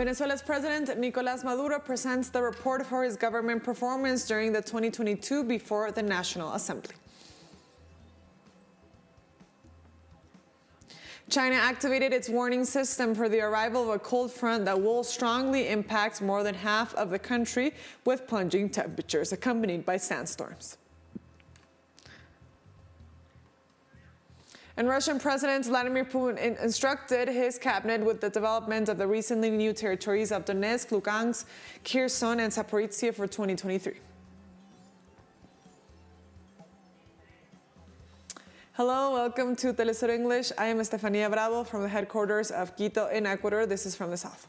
Venezuela's President Nicolás Maduro presents the report for his government performance during the 2022 before the National Assembly. China activated its warning system for the arrival of a cold front that will strongly impact more than half of the country with plunging temperatures accompanied by sandstorms. And Russian President Vladimir Putin instructed his cabinet with the development of the recently new territories of Donetsk, Lugansk, Kherson and Zaporizhia for 2023. Hello, welcome to teleSUR English. I am Estefania Bravo from the headquarters of Quito in Ecuador. This is from the south.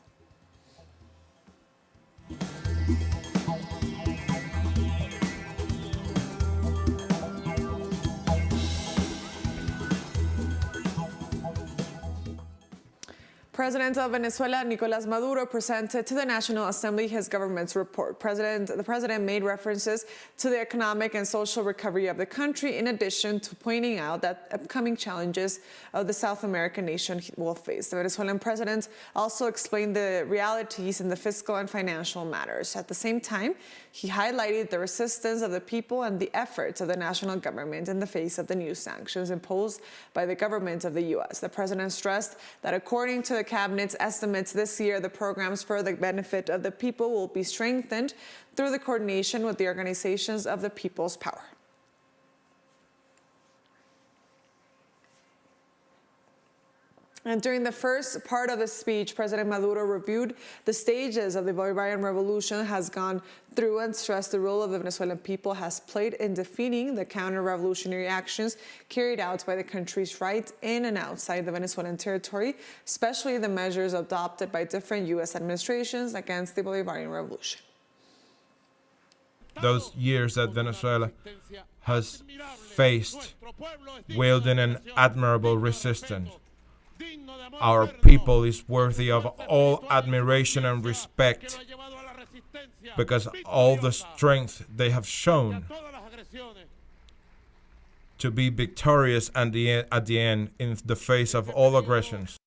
President of Venezuela, Nicolás Maduro, presented to the National Assembly his government's report. The president made references to the economic and social recovery of the country, in addition to pointing out that upcoming challenges of the South American nation will face. The Venezuelan president also explained the realities in the fiscal and financial matters. At the same time, he highlighted the resistance of the people and the efforts of the national government in the face of the new sanctions imposed by the government of the U.S. The president stressed that according to the cabinet's estimates this year, the programs for the benefit of the people will be strengthened through the coordination with the organizations of the people's power. And during the first part of the speech, President Maduro reviewed the stages of the Bolivarian revolution has gone through and stressed the role of the Venezuelan people has played in defeating the counter-revolutionary actions carried out by the country's right in and outside the Venezuelan territory, especially the measures adopted by different U.S. administrations against the Bolivarian revolution. Those years that Venezuela has faced, wielding an admirable resistance. Our people is worthy of all admiration and respect because all the strength they have shown to be victorious at the end in the face of all aggressions.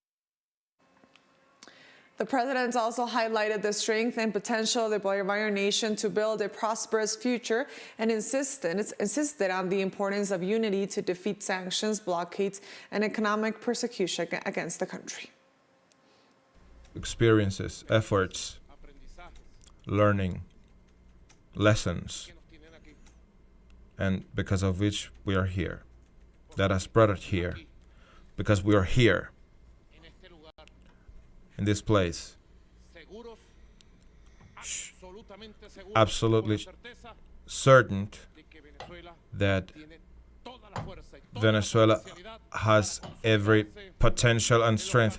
The president also highlighted the strength and potential of the Bolivarian nation to build a prosperous future and insisted on the importance of unity to defeat sanctions, blockades, and economic persecution against the country. Experiences, efforts, learning, lessons, and because of which we are here. That has brought us here, because we are here. In this place, absolutely certain that Venezuela has every potential and strength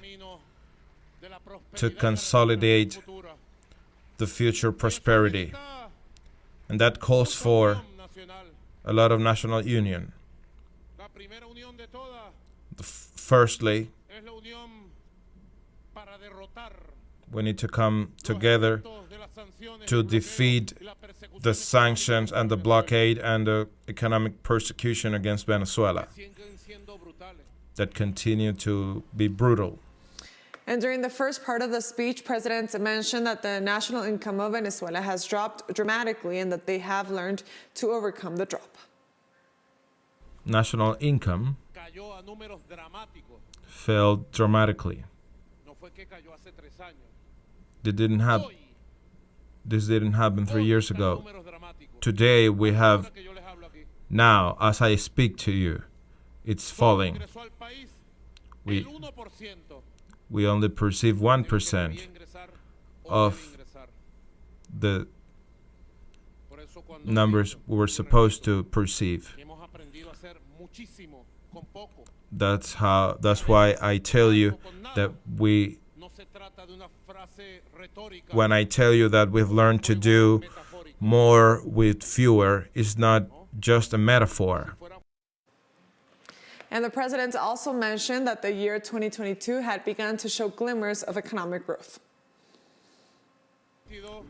to consolidate the future prosperity. And that calls for a lot of national union. Firstly, we need to come together to defeat the sanctions and the blockade and the economic persecution against Venezuela that continue to be brutal. And during the first part of the speech, President mentioned that the national income of Venezuela has dropped dramatically and that they have learned to overcome the drop. National income fell dramatically. This didn't happen 3 years ago. Today we have, now as I speak to you, it's falling. We only perceive 1% of the numbers we were supposed to perceive. That's why I tell you that when I tell you that we've learned to do more with fewer, is not just a metaphor. And the president also mentioned that the year 2022 had begun to show glimmers of economic growth.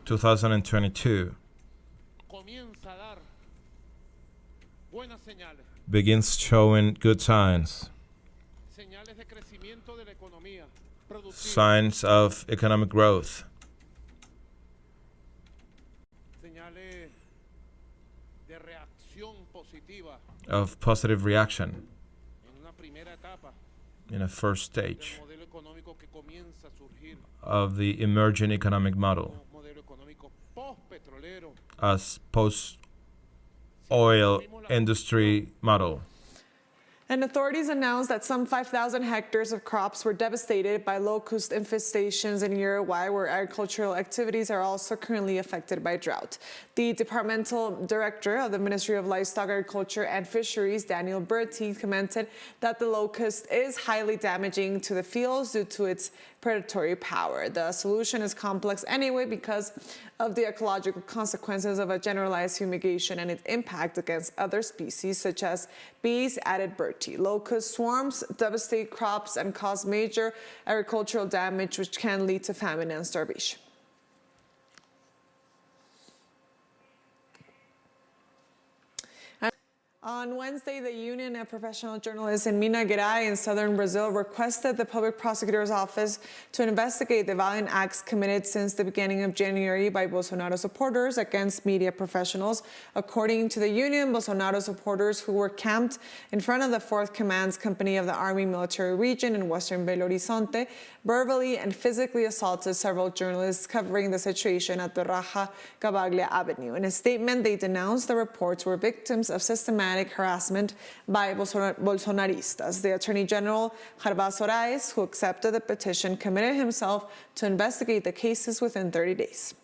2022 begins showing good signs. Signs of economic growth. of positive reaction in a first stage of the emerging economic model as post-oil industry model. And authorities announced that some 5,000 hectares of crops were devastated by locust infestations in Uruguay, where agricultural activities are also currently affected by drought. The departmental director of the Ministry of Livestock, Agriculture and Fisheries, Daniel Berti, commented that the locust is highly damaging to the fields due to its predatory power. The solution is complex anyway because of the ecological consequences of a generalized fumigation and its impact against other species such as bees, added Berti. Locust swarms devastate crops and cause major agricultural damage, which can lead to famine and starvation. On Wednesday, the Union of Professional Journalists in Minas Gerais in southern Brazil requested the public prosecutor's office to investigate the violent acts committed since the beginning of January by Bolsonaro supporters against media professionals. According to the union, Bolsonaro supporters who were camped in front of the 4th Command's Company of the Army Military Region in western Belo Horizonte verbally and physically assaulted several journalists covering the situation at the Raja Gabaglia Avenue. In a statement, they denounced the reports were victims of systematic harassment by Bolsonaristas. The Attorney General, Jarbas Horaes, who accepted the petition, committed himself to investigate the cases within 30 days.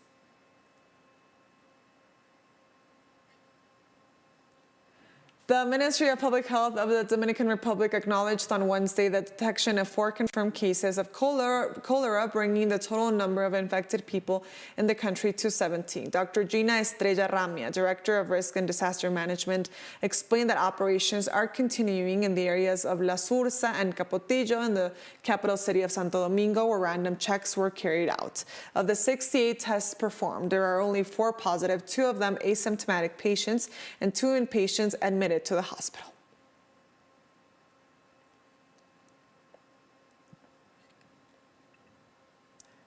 The Ministry of Public Health of the Dominican Republic acknowledged on Wednesday the detection of 4 confirmed cases of cholera, bringing the total number of infected people in the country to 17. Dr. Gina Estrella Ramia, Director of Risk and Disaster Management, explained that operations are continuing in the areas of La Sursa and Capotillo in the capital city of Santo Domingo, where random checks were carried out. Of the 68 tests performed, there are only 4 positive, 2 of them asymptomatic patients, and 2 inpatients admitted to the hospital.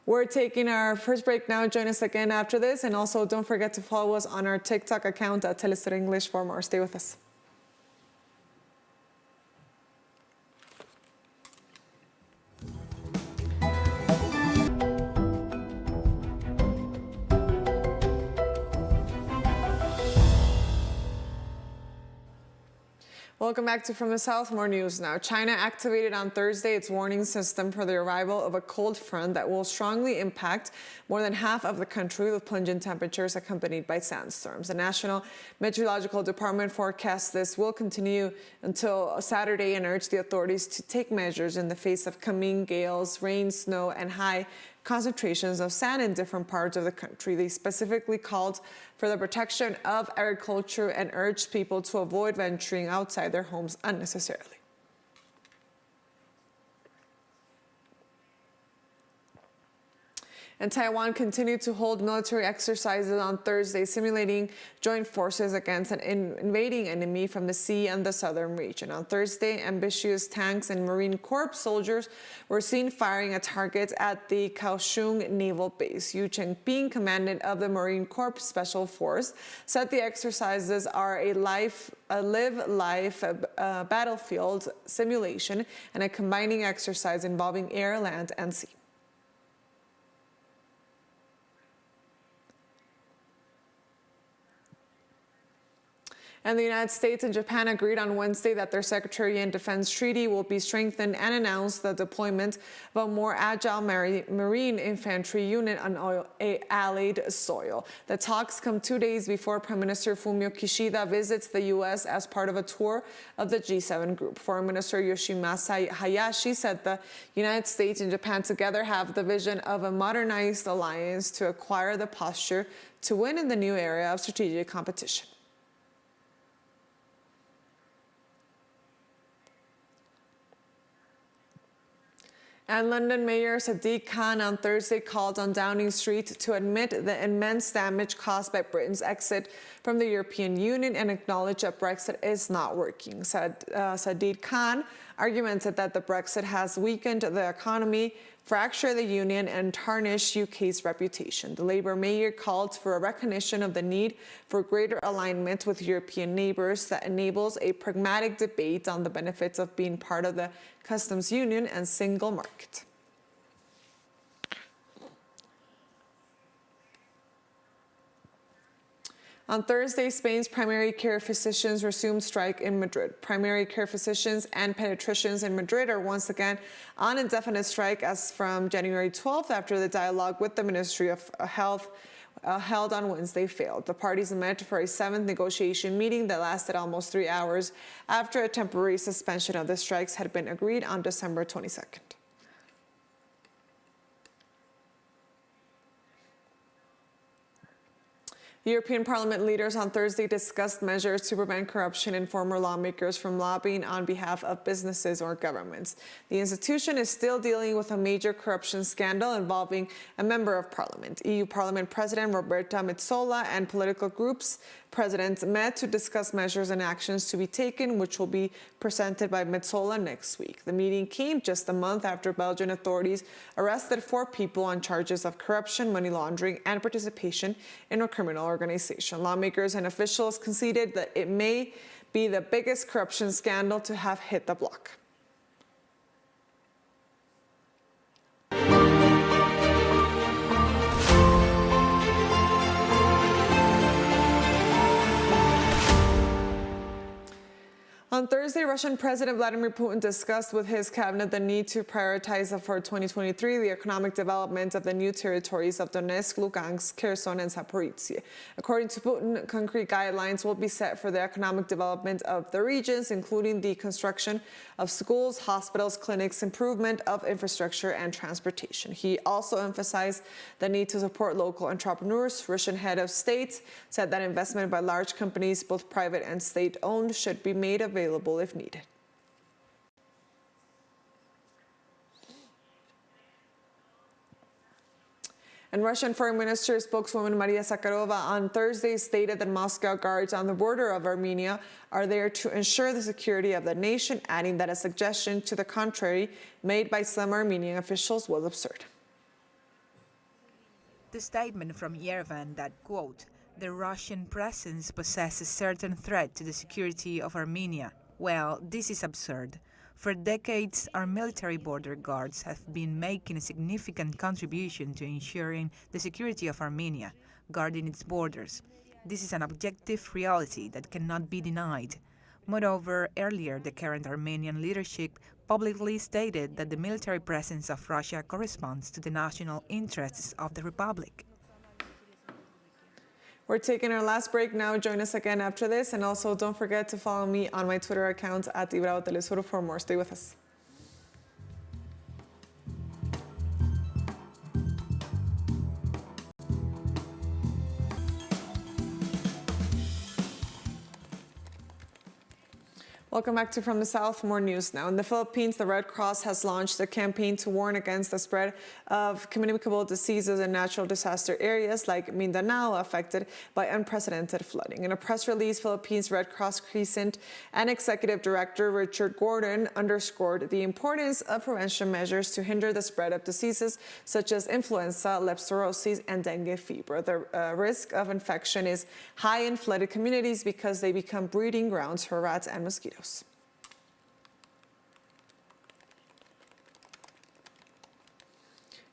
We're taking our first break now. Join us again after this, and also don't forget to follow us on our TikTok account at teleSUR English for more. Stay with us. Welcome back to From the South. More news now. China activated on Thursday its warning system for the arrival of a cold front that will strongly impact more than half of the country, with plunging temperatures accompanied by sandstorms. The National Meteorological Department forecasts this will continue until Saturday and urged the authorities to take measures in the face of coming gales, rain, snow, and high concentrations of sand in different parts of the country. They specifically called for the protection of agriculture and urged people to avoid venturing outside their homes unnecessarily. And Taiwan continued to hold military exercises on Thursday, simulating joint forces against an invading enemy from the sea and the southern region. On Thursday, ambitious tanks and Marine Corps soldiers were seen firing at targets at the Kaohsiung Naval Base. Yu Chengping, commandant of the Marine Corps Special Force, said the exercises are a live-life battlefield simulation and a combining exercise involving air, land, and sea. And the United States and Japan agreed on Wednesday that their Secretary and Defense Treaty will be strengthened and announced the deployment of a more agile marine infantry unit on Allied soil. The talks come 2 days before Prime Minister Fumio Kishida visits the U.S. as part of a tour of the G7 group. Foreign Minister Yoshimasa Hayashi said the United States and Japan together have the vision of a modernized alliance to acquire the posture to win in the new era of strategic competition. And London Mayor Sadiq Khan on Thursday called on Downing Street to admit the immense damage caused by Britain's exit from the European Union and acknowledge that Brexit is not working. Sadiq Khan argued that the Brexit has weakened the economy fracture the union and tarnish UK's reputation. The Labour mayor called for a recognition of the need for greater alignment with European neighbours that enables a pragmatic debate on the benefits of being part of the customs union and single market. On Thursday, Spain's primary care physicians resumed strike in Madrid. Primary care physicians and pediatricians in Madrid are once again on indefinite strike as from January 12th after the dialogue with the Ministry of Health held on Wednesday failed. The parties met for a seventh negotiation meeting that lasted almost 3 hours after a temporary suspension of the strikes had been agreed on December 22nd. European Parliament leaders on Thursday discussed measures to prevent corruption in former lawmakers from lobbying on behalf of businesses or governments. The institution is still dealing with a major corruption scandal involving a member of Parliament. EU Parliament President Roberta Metsola and political groups presidents met to discuss measures and actions to be taken, which will be presented by Metsola next week. The meeting came just a month after Belgian authorities arrested 4 people on charges of corruption, money laundering, and participation in a criminal organization. Lawmakers and officials conceded that it may be the biggest corruption scandal to have hit the bloc. On Thursday, Russian President Vladimir Putin discussed with his cabinet the need to prioritize for 2023 the economic development of the new territories of Donetsk, Lugansk, Kherson and Zaporizhia. According to Putin, concrete guidelines will be set for the economic development of the regions, including the construction of schools, hospitals, clinics, improvement of infrastructure and transportation. He also emphasized the need to support local entrepreneurs. Russian head of state said that investment by large companies, both private and state-owned, should be made available if needed. And Russian Foreign Minister spokeswoman Maria Zakharova on Thursday stated that Moscow guards on the border of Armenia are there to ensure the security of the nation, adding that a suggestion to the contrary made by some Armenian officials was absurd. The statement from Yerevan that, quote, the Russian presence poses a certain threat to the security of Armenia. Well, this is absurd. For decades, our military border guards have been making a significant contribution to ensuring the security of Armenia, guarding its borders. This is an objective reality that cannot be denied. Moreover, earlier, the current Armenian leadership publicly stated that the military presence of Russia corresponds to the national interests of the Republic. We're taking our last break now. Join us again after this. And also don't forget to follow me on my Twitter account at teleSUR for more. Stay with us. Welcome back to From the South. More news now. In the Philippines, the Red Cross has launched a campaign to warn against the spread of communicable diseases in natural disaster areas like Mindanao, affected by unprecedented flooding. In a press release, Philippines Red Cross Crescent and Executive Director Richard Gordon underscored the importance of prevention measures to hinder the spread of diseases such as influenza, leptospirosis, and dengue fever. The risk of infection is high in flooded communities because they become breeding grounds for rats and mosquitoes.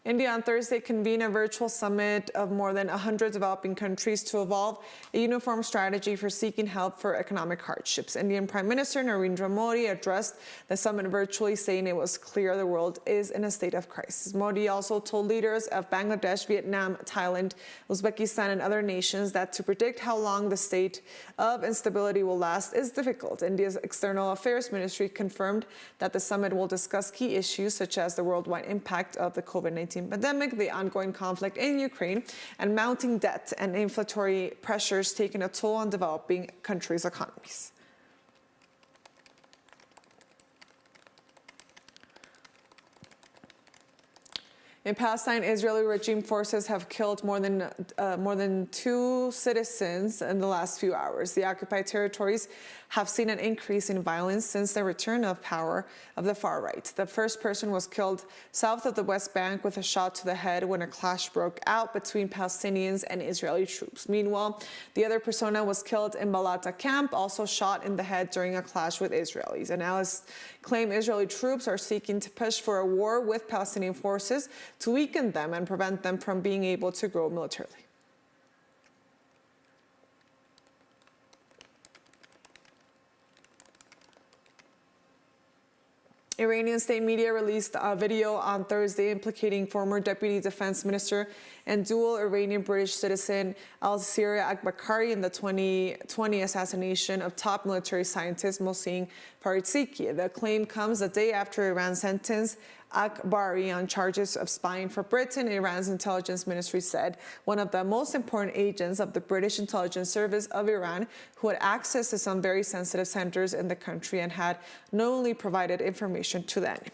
India on Thursday convened a virtual summit of more than 100 developing countries to evolve a uniform strategy for seeking help for economic hardships. Indian Prime Minister Narendra Modi addressed the summit virtually, saying it was clear the world is in a state of crisis. Modi also told leaders of Bangladesh, Vietnam, Thailand, Uzbekistan, and other nations that to predict how long the state of instability will last is difficult. India's External Affairs Ministry confirmed that the summit will discuss key issues such as the worldwide impact of the COVID-19 pandemic, the ongoing conflict in Ukraine, and mounting debt and inflationary pressures taking a toll on developing countries' economies. In Palestine, Israeli regime forces have killed more than 2 citizens in the last few hours. The occupied territories have seen an increase in violence since the return of power of the far right. The first person was killed south of the West Bank with a shot to the head when a clash broke out between Palestinians and Israeli troops. Meanwhile, the other persona was killed in Balata camp, also shot in the head during a clash with Israelis. Analysts claim Israeli troops are seeking to push for a war with Palestinian forces to weaken them and prevent them from being able to grow militarily. Iranian state media released a video on Thursday implicating former Deputy Defense Minister and dual Iranian-British citizen Al-Siri Akbakari in the 2020 assassination of top military scientist Mohsen Farziki. The claim comes a day after Iran sentenced Akbari on charges of spying for Britain. Iran's intelligence ministry said one of the most important agents of the British intelligence service of Iran, who had access to some very sensitive centers in the country and had knowingly provided information to the enemy.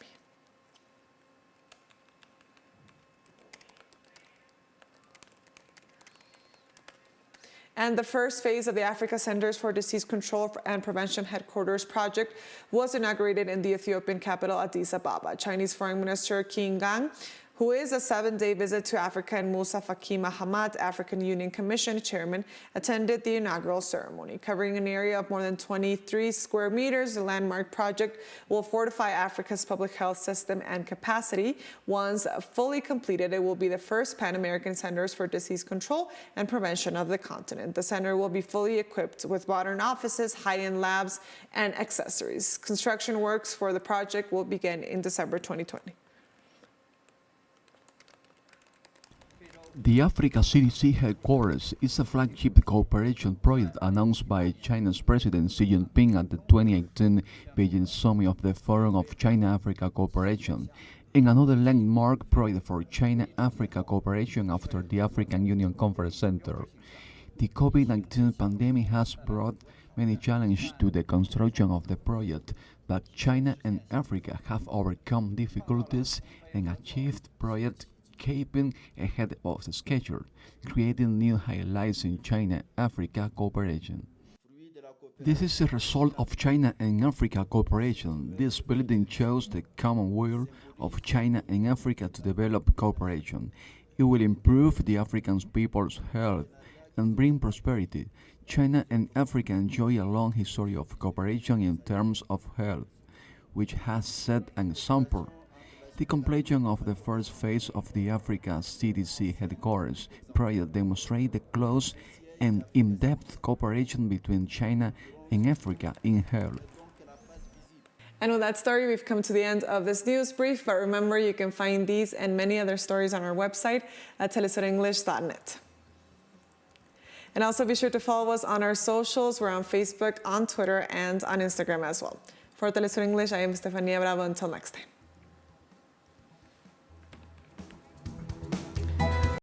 And the first phase of the Africa Centers for Disease Control and Prevention Headquarters project was inaugurated in the Ethiopian capital, Addis Ababa. Chinese Foreign Minister Qin Gang, who is a 7-day visit to Africa, and Musa Faki Mahamat, African Union Commission chairman, attended the inaugural ceremony. Covering an area of more than 23 square meters, the landmark project will fortify Africa's public health system and capacity. Once fully completed, it will be the first Pan-American Centers for Disease Control and Prevention of the continent. The center will be fully equipped with modern offices, high-end labs, and accessories. Construction works for the project will begin in December 2020. The Africa CDC headquarters is a flagship cooperation project announced by China's President Xi Jinping at the 2018 Beijing Summit of the Forum of China-Africa Cooperation, and another landmark project for China-Africa cooperation after the African Union Conference Center. The COVID-19 pandemic has brought many challenges to the construction of the project, but China and Africa have overcome difficulties and achieved project keeping ahead of the schedule, creating new highlights in China-Africa cooperation. This is a result of China and Africa cooperation. This building shows the common will of China and Africa to develop cooperation. It will improve the African people's health and bring prosperity. China and Africa enjoy a long history of cooperation in terms of health, which has set an example. The completion of the first phase of the Africa CDC headquarters project demonstrates the close and in-depth cooperation between China and Africa in health. And with that story, we've come to the end of this news brief, but remember, you can find these and many other stories on our website at telesurenglish.net. And also be sure to follow us on our socials. We're on Facebook, on Twitter, and on Instagram as well. For Telesur English, I am Stefania Bravo. Until next time.